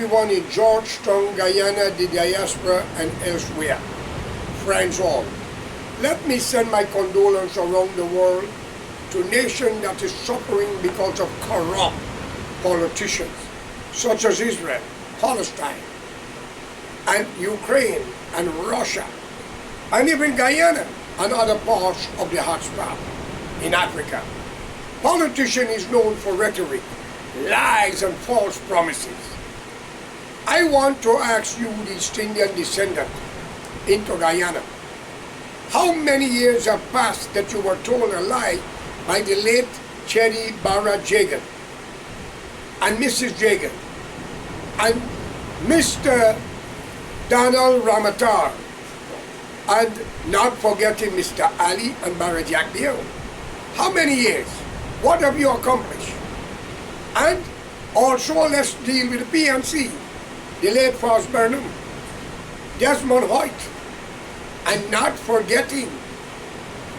everyone in Georgetown, Guyana, the diaspora, and elsewhere. Friends all, let me send my condolences around the world to a nation that is suffering because of corrupt politicians, such as Israel, Palestine, and Ukraine, and Russia, and even Guyana and other parts of the hotspot in Africa. Politician is known for rhetoric, lies, and false promises. I want to ask you, the East Indian descendant into Guyana, how many years have passed that you were told a lie by the late Cherry Barra Jagan and Mrs. Jagan and Mr. Donald Ramatar, and not forgetting Mr. Ali and Barajak Dio? How many years? What have you accomplished? And also let's deal with the PNC, the late Fos Burnham, Desmond Hoyt, and not forgetting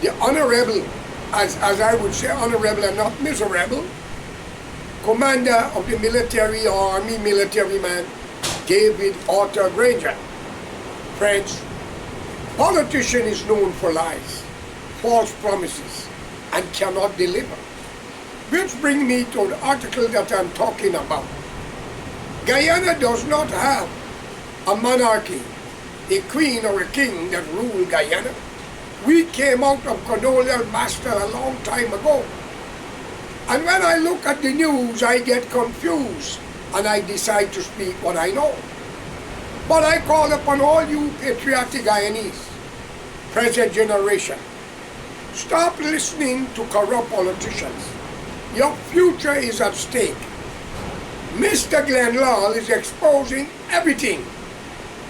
the honorable, as I would say, honorable and not miserable, commander of the military or army military man, David Arthur Granger. Friends, politician is known for lies, false promises, and cannot deliver. Which brings me to the article that I'm talking about. Guyana does not have a monarchy, a queen or a king that rule Guyana. We came out of colonial master a long time ago. And when I look at the news, I get confused and I decide to speak what I know. But I call upon all you patriotic Guyanese, present generation, stop listening to corrupt politicians. Your future is at stake. Mr. Glenn Lal is exposing everything.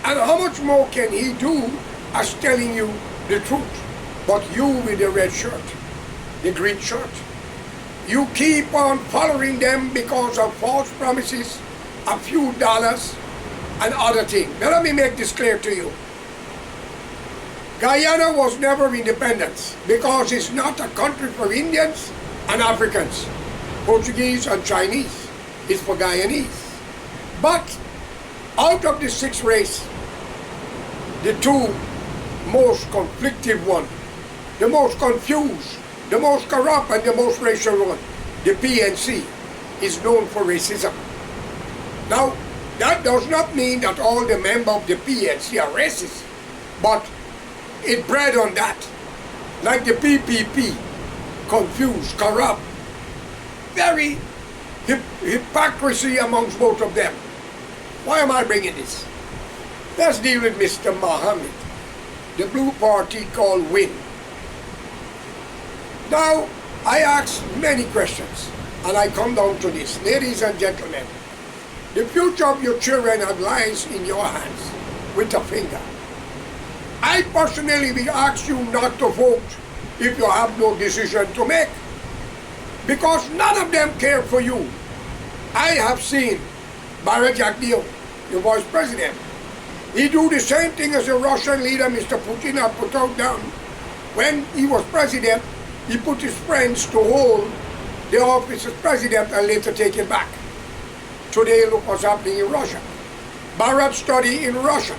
And how much more can he do as telling you the truth? But you with the red shirt, the green shirt, you keep on following them because of false promises, a few dollars, and other things. Now let me make this clear to you. Guyana was never independent because it's not a country for Indians and Africans, Portuguese and Chinese. It's for Guyanese. But out of the 6 races, the 2 most conflictive one, the most confused, the most corrupt, and the most racial one, the PNC, is known for racism. Now, that does not mean that all the members of the PNC are racist, but it bred on that. Like the PPP, confused, corrupt, very hypocrisy amongst both of them. Why am I bringing this? Let's deal with Mr. Mohammed, the blue party called WIN. Now, I ask many questions, and I come down to this. Ladies and gentlemen, the future of your children lies in your hands with a finger. I personally will ask you not to vote if you have no decision to make, because none of them care for you. I have seen Barajak Dio, the vice president. He do the same thing as the Russian leader, Mr. Putin, had put out down. When he was president, he put his friends to hold the office as president and later take it back. Today, look what's happening in Russia. Bharat study in Russia.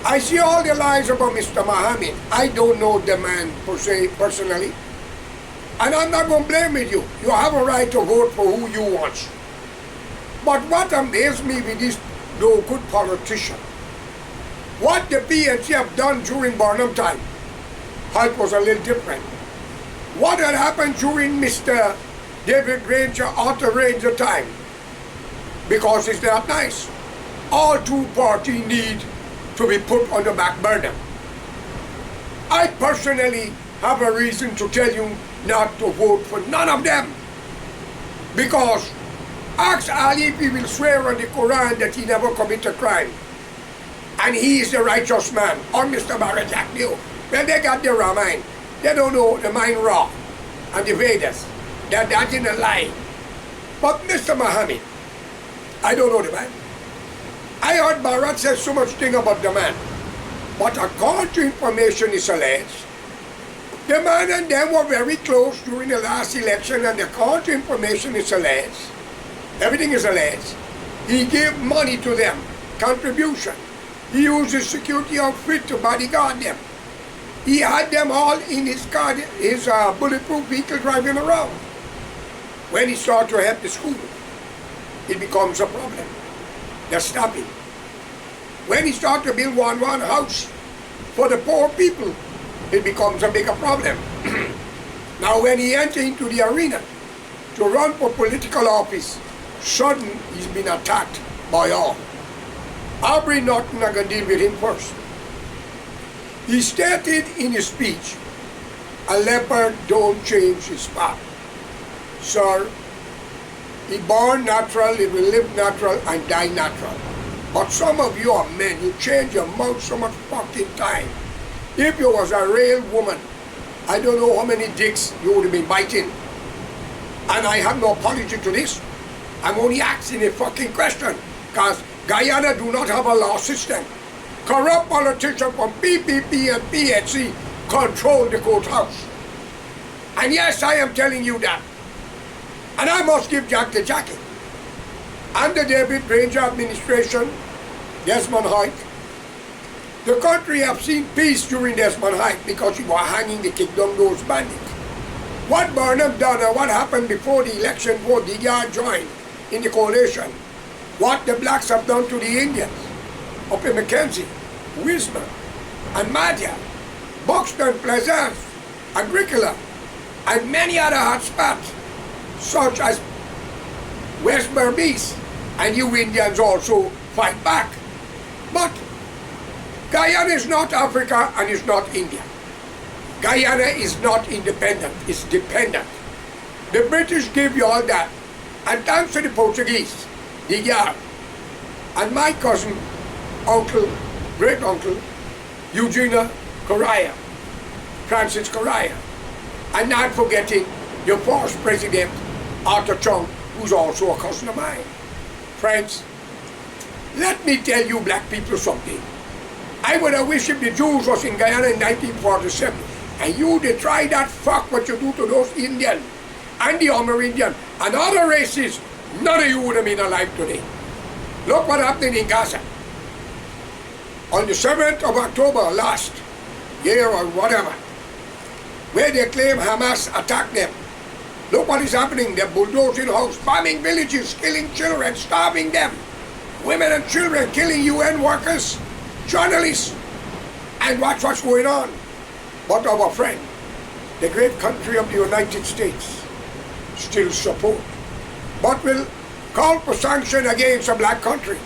I see all the lies about Mr. Mohammed. I don't know the man per se, personally. And I'm not going to blame with you. You have a right to vote for who you want. But what amazed me with this no good politician, what the PNC have done during Burnham time, how it was a little different. What had happened during Mr. David Granger, Arthur Granger time, because it's not nice. All 2 parties need to be put on the back burner. I personally have a reason to tell you not to vote for none of them. Because ask Ali if he will swear on the Quran that he never committed a crime. And he is the righteous man. Or Mr. Barajak Dio. Well, they got the Ramayana. They don't know the mind raw. And the Vedas. That's in a lie. But Mr. Mohammed, I don't know the man. I heard Bharat say so much thing about the man. But according to information is alleged, the man and them were very close during the last election, and according to information is alleged, everything is alleged, He gave money to them, contribution. He used his security outfit to bodyguard them. He had them all in his car, his bulletproof vehicle driving around. When he started to help the school, it becomes a problem. They're stopping. When he started to build one house for the poor people, it becomes a bigger problem. Now when he entered into the arena to run for political office, suddenly he's been attacked by all. Aubrey Norton are going to deal with him first. He stated in his speech, a leopard don't change his spot. Sir, he born natural, he will live natural and die natural. But some of you are men, you change your mouth so much fucking time. If you was a real woman, I don't know how many dicks you would have been biting. And I have no apology to this. I'm only asking a fucking question. Because Guyana do not have a law system. Corrupt politicians from PPP and PHC control the courthouse. And yes, I am telling you that. And I must give Jack the jacket. Under David Granger administration, Desmond Hite, the country have seen peace during Desmond Hite because he was hanging to kick down those bandits. What Burnham done and what happened before the election before DDR joined in the coalition, what the blacks have done to the Indians up in Mackenzie, Wismar, and Madhya, Buxton, Pleasance, Agricola, and many other hot spots, such as West Berbice, and you Indians also fight back. But Guyana is not Africa and is not India. Guyana is not independent, it's dependent. The British give you all that, and thanks to the Portuguese, the Yar, and my cousin, uncle, great uncle, Eugenia Correa, Francis Correa, and not forgetting your first president, Arthur Chung, who's also a cousin of mine. Friends, let me tell you black people something. I would have wished if the Jews was in Guyana in 1947, and you did try that fuck what you do to those Indians, and the Amerindian, and other races, none of you would have been alive today. Look what happened in Gaza. On the 7th of October last year or whatever, where they claim Hamas attacked them. Look what is happening. They're bulldozing homes, bombing villages, killing children, starving them. Women and children killing UN workers, journalists. And watch what's going on. But our friend, the great country of the United States, still support. But will call for sanction against a black country,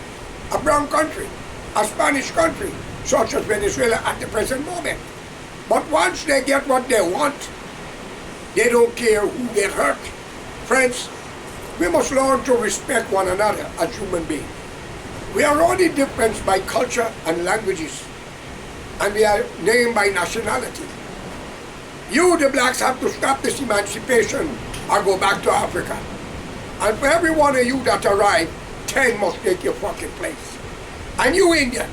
a brown country, a Spanish country, such as Venezuela at the present moment. But once they get what they want, they don't care who get hurt. Friends, we must learn to respect one another as human beings. We are only different by culture and languages, and we are named by nationality. You, the blacks, have to stop this emancipation or go back to Africa. And for every one of you that arrive, 10 must take your fucking place. And you, Indian,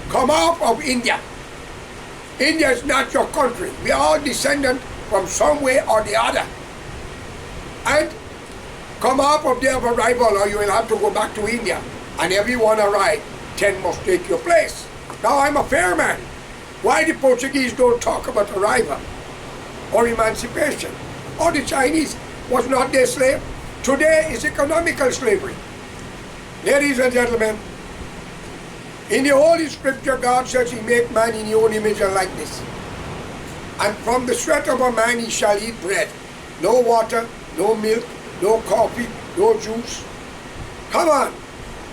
come off of India. India is not your country. We are all descendants from some way or the other. And come off of their arrival or you will have to go back to India. And everyone arrive, 10 must take your place. Now I'm a fair man. Why the Portuguese don't talk about arrival or emancipation? Or the Chinese was not their slave? Today is economical slavery. Ladies and gentlemen, in the Holy Scripture, God says He make man in His own image and likeness. And from the sweat of a man he shall eat bread. No water, no milk, no coffee, no juice. Come on.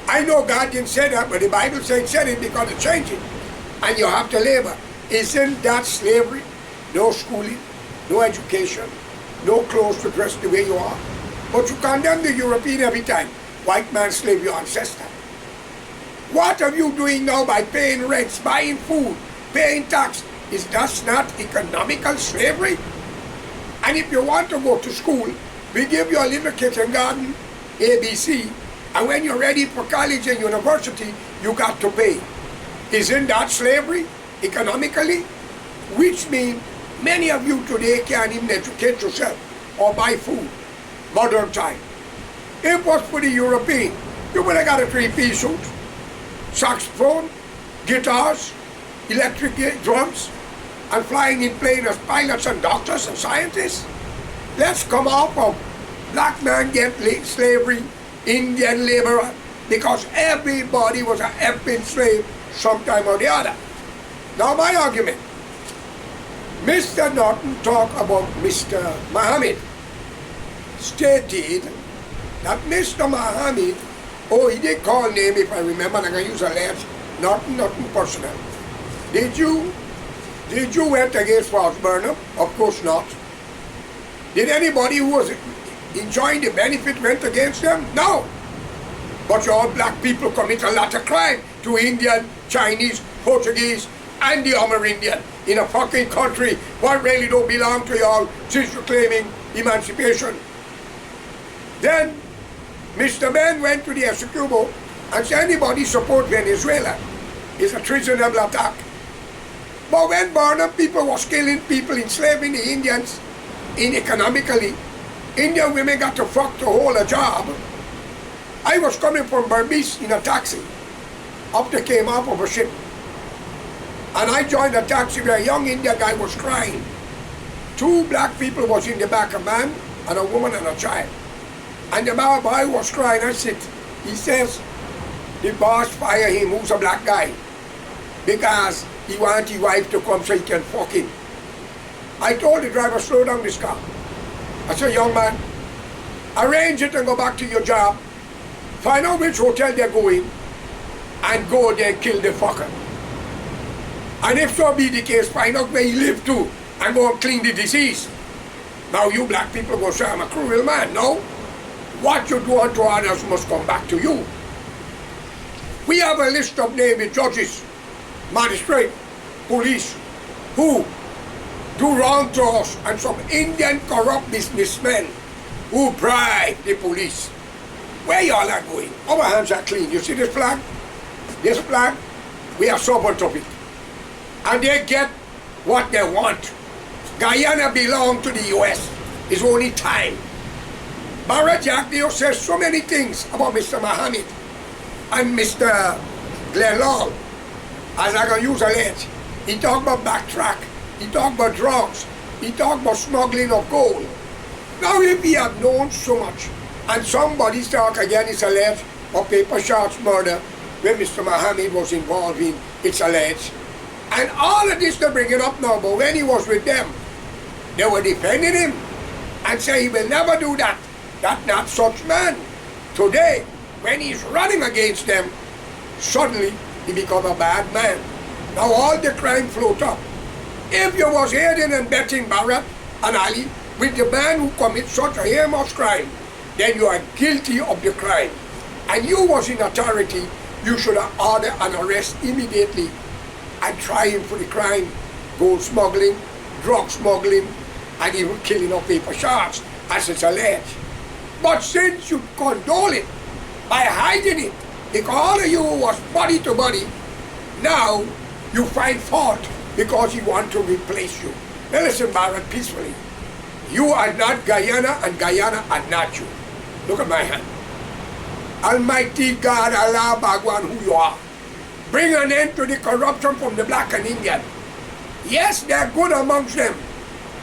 I know God didn't say that, but the Bible said it because it's changing. And you have to labor. Isn't that slavery? No schooling, no education, no clothes to dress the way you are. But you condemn the European every time. White man slave your ancestor. What are you doing now by paying rents, buying food, paying tax? Is that not economical slavery? And if you want to go to school, we give you a little kindergarten, ABC, and when you're ready for college and university, you got to pay. Isn't that slavery, economically? Which means many of you today can't even educate yourself or buy food, modern time. It was for the European. You would have got a three-piece suit, saxophone, guitars, electric drums, and flying in planes as pilots and doctors and scientists. Let's come off of black man get slavery, Indian laborer, because everybody was a effing slave sometime or the other. Now my argument, Mr. Norton talked about Mr. Muhammad, stated that Mr. Muhammad, he did call name if I remember, and I can use a last, nothing personal. Did you went against False Burnham? Of course not. Did anybody who was enjoying the benefit went against them? No. But you all black people commit a lot of crime to Indian, Chinese, Portuguese, and the Amerindian in a fucking country what really don't belong to y'all since you're claiming emancipation. Then Mr. Ben went to the Essequibo and said anybody support Venezuela is a treasonable attack. But when Burnham people was killing people, enslaving the Indians economically, Indian women got to fuck to hold a job. I was coming from Berbice in a taxi. Up they came off of a ship. And I joined a taxi where a young Indian guy was crying. Two black people was in the back, a man and a woman and a child. And the boy was crying. I said, he says, the boss fire him, who's a black guy, because he want his wife to come so he can fuck him. I told the driver, slow down this car. I said, young man, arrange it and go back to your job. Find out which hotel they're going and go there and kill the fucker. And if so be the case, find out where he live too and go and clean the disease. Now you black people go say I'm a cruel man. No. What you do unto others must come back to you. We have a list of named judges, magistrate, police, who do wrong to us, and some Indian corrupt businessmen who bribe the police. Where y'all are going? Our hands are clean. You see this flag? This flag? We are servant of it. And they get what they want. Guyana belongs to the US. It's only time. Barrett Jack Dio says so many things about Mr. Muhammad and Mr. Glenn Long. As I can use a list. He talked about backtrack. He talked about drugs. He talked about smuggling of gold. Now if we have known so much, and somebody talk again, it's alleged, of Paper Shots murder, where Mr. Muhammad was involved in, it's alleged. And all of this they're bringing up now, but when he was with them, they were defending him and say he will never do that. That's not such man. Today, when he's running against them, suddenly he become a bad man. Now all the crime float up. If you was aiding and betting Barrett and Ali with the man who commits such a heinous crime, then you are guilty of the crime. And you was in authority, you should have ordered an arrest immediately and try him for the crime, gold smuggling, drug smuggling, and even killing of Paper Shots, as it's alleged. But since you condole it by hiding it, because all of you was body to body, now you find fault because he want to replace you. Now listen, Barrett, peacefully. You are not Guyana, and Guyana are not you. Look at my hand. Almighty God, Allah, Bhagwan, who you are. Bring an end to the corruption from the black and Indian. Yes, they are good amongst them,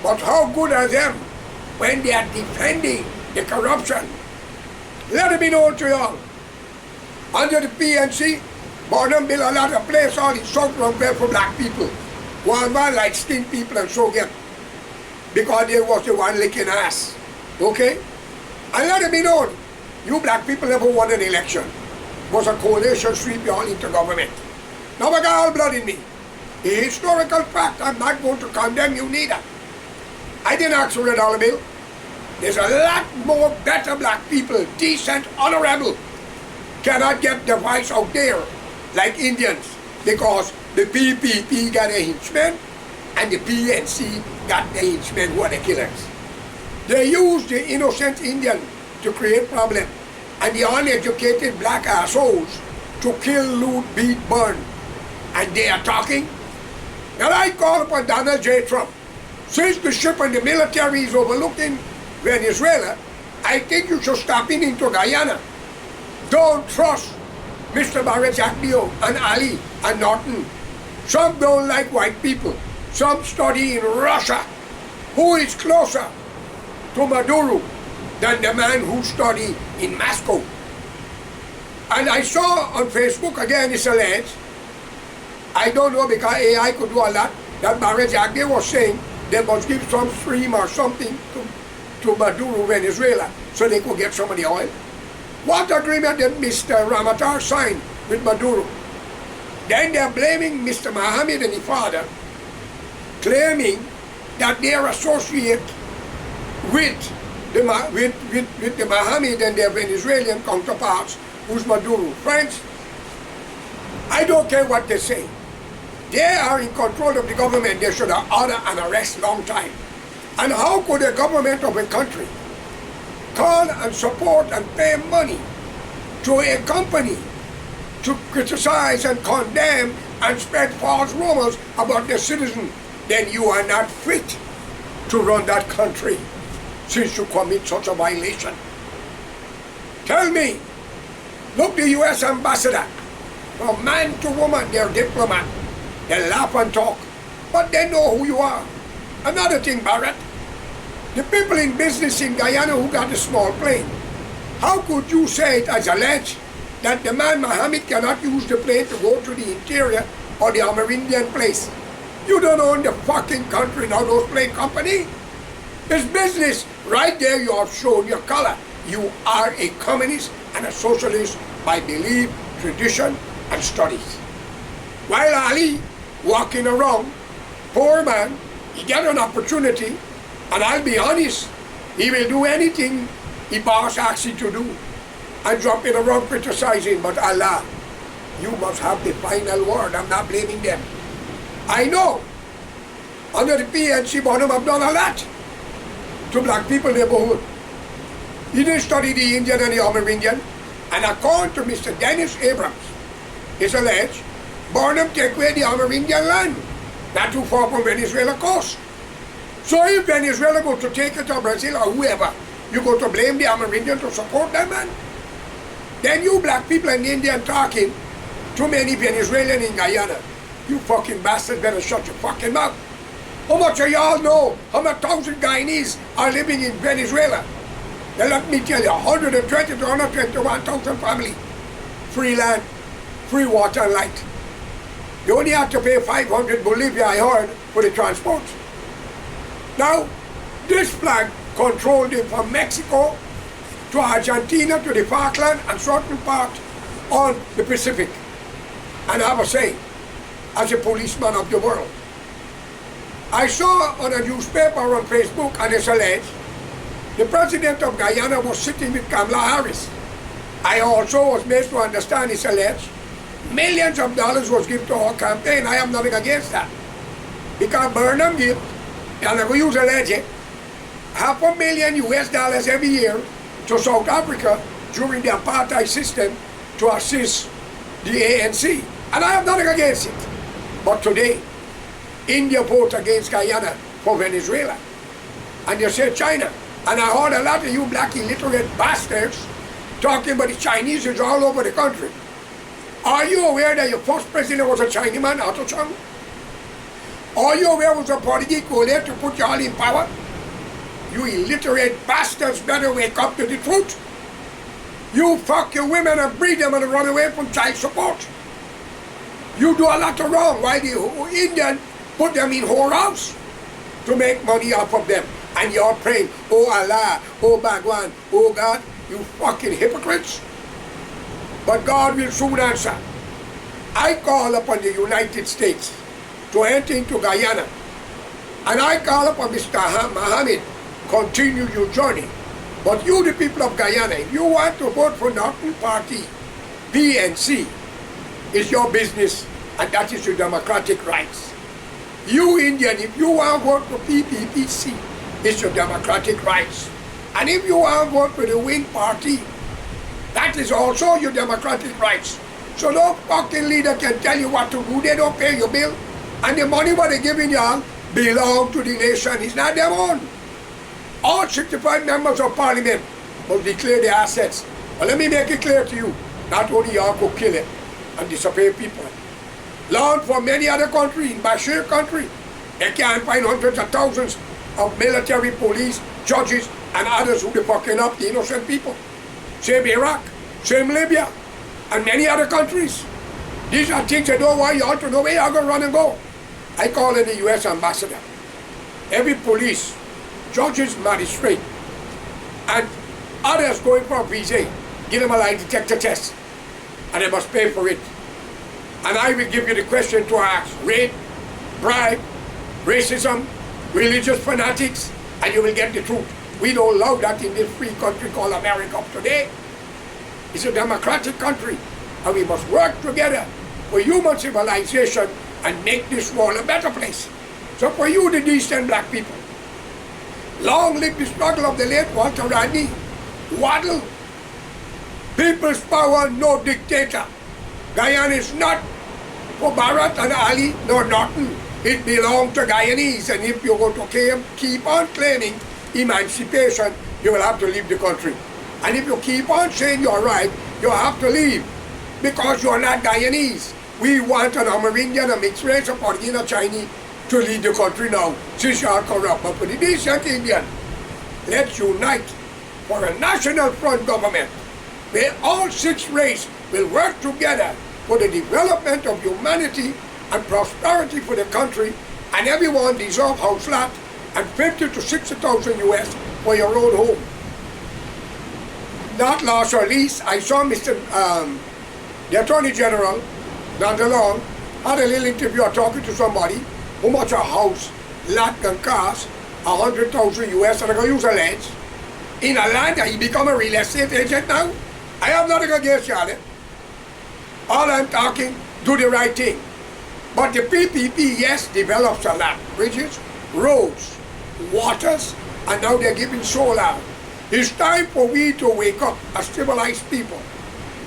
but how good are them when they are defending the corruption? Let it be known to you all. Under the PNC, Burnham built a lot of place all in South Rockwell for black people. One like skinned people and so get. Because they was the one licking ass. Okay? And let it be known, you black people never won an election. It was a coalition sweep you all into government. Now I got all blood in me. A historical fact, I'm not going to condemn you neither. I didn't ask for $1 bill. There's a lot more better black people, decent, honorable, cannot get their voice out there like Indians, because the PPP got a henchmen and the PNC got the henchmen who are the killers. They use the innocent Indian to create problem and the uneducated black assholes to kill, loot, beat, burn. And they are talking. Now I call upon Donald J. Trump. Since the ship and the military is overlooking Venezuela, I think you should stop in into Guyana. don't trust Mr. Barajacdio and Ali and Norton. Some don't like white people. Some study in Russia. Who is closer to Maduro than the man who studied in Moscow? And I saw on Facebook, again it's alleged, I don't know because AI could do a lot, that Barajacdio was saying they must give some stream or something to Maduro, Venezuela, so they could get some of the oil. What agreement did Mr. Ramatar sign with Maduro? Then they're blaming Mr. Mohammed and his father, claiming that they are associated with the Mohammed and their Venezuelan counterparts, who's Maduro. Friends, I don't care what they say. They are in control of the government. They should have ordered an arrest long time. And how could a government of a country call and support and pay money to a company to criticize and condemn and spread false rumors about their citizens? Then you are not fit to run that country since you commit such a violation. Tell me, look, the U.S. ambassador, from man to woman, they're diplomat. They laugh and talk, but they know who you are. Another thing, Barrett, the people in business in Guyana who got a small plane, how could you say it as alleged that the man Mohammed cannot use the plane to go to the interior or the Amerindian place? You don't own the fucking country, now those plane company. It's business. Right there you have shown your color. You are a communist and a socialist by belief, tradition, and studies. While Ali walking around, poor man, he get an opportunity, and I'll be honest, he will do anything the boss asks him to do, and drop it around criticizing, but Allah, you must have the final word. I'm not blaming them. I know, under the PNC, Bonham have done a lot to black people neighborhood. He didn't study the Indian and the Amerindian, and according to Mr. Dennis Abrams, it's alleged, Bonham take away the Amerindian land, not too far from Venezuela coast. So if Venezuela go to take it to Brazil or whoever, you go to blame the Amerindian to support that man? Then you black people and Indian talking, too many Venezuelan in Guyana. You fucking bastards better shut your fucking mouth. How much of y'all know how much 1,000 Guyanese are living in Venezuela? Then let me tell you, 120 to 121,000 family. Free land, free water and light. You only have to pay 500 Bolivia, I heard, for the transport. Now, this flag controlled it from Mexico to Argentina to the Falkland and certain part on the Pacific. And I have a say, as a policeman of the world, I saw on a newspaper on Facebook, and it's alleged, the president of Guyana was sitting with Kamala Harris. I also was made to understand, it's alleged, millions of dollars was given to our campaign. I have nothing against that. Because Burnham gave, and I will use alleged, $500,000 US every year to South Africa during the apartheid system to assist the ANC. And I have nothing against it. But today, India votes against Guyana for Venezuela. And you say China. And I heard a lot of you black illiterate bastards talking about the Chinese is all over the country. Are you aware that your first president was a Chinaman, Otto Chung? Are you aware was a Portuguese coalition to put you all in power? You illiterate bastards better wake up to the truth. You fuck your women and breed them and run away from child support. You do a lot of wrong while the Indian put them in whorehouse to make money off of them. And you're praying, oh Allah, oh Bhagwan, oh God, you fucking hypocrites. But God will soon answer. I call upon the United States to enter into Guyana. And I call upon Mr. Mohammed, continue your journey. But you, the people of Guyana, if you want to vote for Northern Party, PNC, it's your business, and that is your democratic rights. You Indian, if you want to vote for PPPC, it's your democratic rights. And if you want to vote for the Wing Party, that is also your democratic rights. So no fucking leader can tell you what to do. They don't pay your bill. And the money what they're giving y'all belong to the nation. It's not their own. All 65 members of parliament must declare their assets. But let me make it clear to you. Not only y'all could kill it and disappear people. Learn from many other countries, in Bashir country, they can't find hundreds of thousands of military, police, judges, and others who are fucking up the innocent people. Same Iraq, same Libya, and many other countries. These are things I don't want y'all to know where y'all gonna run and go. I call in the U.S. ambassador. Every police, judges, magistrate, and others going for a visa, give them a lie detector test, and they must pay for it. And I will give you the question to ask: rape, bribe, racism, religious fanatics, and you will get the truth. We don't allow that in this free country called America today. It's a democratic country, and we must work together for human civilization and make this world a better place. So for you, the decent black people, long live the struggle of the late Walter Rodney. Waddle. People's power, no dictator. Guyana is not for Barrett and Ali, nor nothing. It belongs to Guyanese, and if you go to keep on claiming emancipation, you will have to leave the country. And if you keep on saying you're right, you have to leave, because you're not Guyanese. We want an Amerindian, a mixed race, a Portuguese, a Chinese to lead the country now, since you are corrupt. But for the decent Indian, let's unite for a national front government where all six races will work together for the development of humanity and prosperity for the country, and everyone deserves house lot and 50 to 60,000 US for your own home. Not last or least, I saw the Attorney General, not long, had a little interview talking to somebody how much a house lot can cost, 100,000 US, and I'm going to use a lens, in a land that he become a real estate agent now. I have nothing against y'all. All I'm talking, do the right thing. But the PPP, yes, develops a lot. Bridges, roads, waters, and now they're giving solar. It's time for we to wake up as civilized people.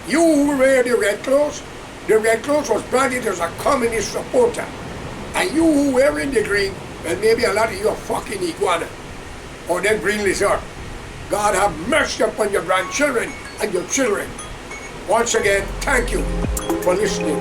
You who wear the red clothes was branded as a communist supporter. And you who wearing the green, well, maybe a lot of you are fucking iguana or then green lizard. God have mercy upon your grandchildren and your children. Once again, thank you for listening.